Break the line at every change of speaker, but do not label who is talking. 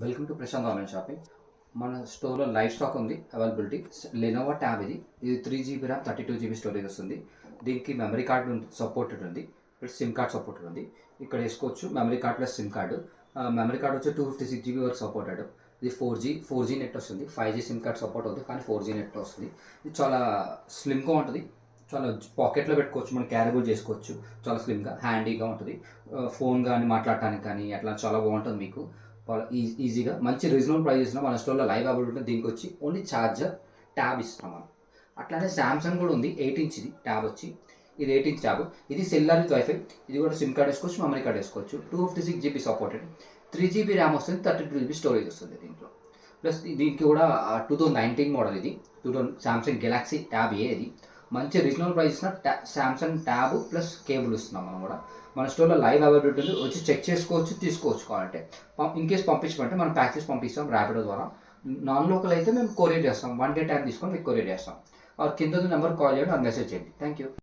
Welcome to Prashant online shopping. మన స్టోర్లో live stock ఉంది అవైలబిలిటీ. లెనోవో ట్యాబ్ ఇది 3 GB ర్యామ్ 32 GB స్టోరేజ్ వస్తుంది. దీనికి మెమరీ కార్డు సపోర్టెడ్ ఉంది, ప్లస్ సిమ్ కార్డ్ సపోర్టెడ్ ఉంది. ఇక్కడ వేసుకోవచ్చు memory card plus SIM card. Memory card వచ్చి 256 GB వరకు సపోర్టెడ్. ఇది 4G నెట్ వస్తుంది. 5G సిమ్ కార్డ్ సపోర్ట్ అవుతుంది, కానీ 4G నెట్ వస్తుంది. ఇది చాలా స్లిమ్గా ఉంటుంది, చాలా పాకెట్లో పెట్టుకోవచ్చు, మనం క్యారబుల్ చేసుకోవచ్చు. చాలా స్లిమ్గా హ్యాండీగా ఉంటుంది. ఫోన్ కానీ మాట్లాడటానికి కానీ అట్లా చాలా బాగుంటుంది. మీకు ఈజీగా మంచి రీజనబుల్ ప్రైజెస్లో మన స్టోర్లో లైవ్ అవైలబుల్ ఉంటుంది. దీనికి వచ్చి ఓన్లీ ఛార్జర్, ట్యాబ్ ఇస్తాం మనం. అట్లానే శాంసంగ్ కూడా ఉంది 8" ట్యాబ్ వచ్చి. ఇది 8" ట్యాబ్. ఇది సెల్యులార్ విత్ వైఫై. ఇది కూడా సిమ్ కార్డ్ వేసుకోవచ్చు, మెమరీ కార్డ్ వేసుకోవచ్చు. 256 GB సపోర్టెడ్. 3 GB ర్యామ్ వస్తుంది, 32 GB స్టోరేజ్ వస్తుంది దీంట్లో. ప్లస్ దీనికి కూడా 2019 మోడల్. ఇది శాంసంగ్ గెలాక్సీ ట్యాబ్ ఇది మంచి రీజనబుల్ ప్రైస్న శాంసంగ్ ట్యాబ్ ప్లస్ కేబుల్ ఇస్తున్నాం మనం కూడా. మన స్టోర్లో లైవ్ అవైలబిలిటీ ఉంది, వచ్చి చెక్ చేసుకోవచ్చు, తీసుకోవచ్చు. కావాలంటే ఇన్ కేస్ పంపించమంటే మనం ప్యాక్ చేసి పంపిస్తాం ర్యాపిడో ద్వారా. నాన్ లోకల్ అయితే మేము కొరియర్ చేస్తాం, 1 day టైం తీసుకొని మీకు కొరియర్ చేస్తాం. కింద నెంబర్ కాల్ చేయండి, అది మెసేజ్ చేయండి. Thank you.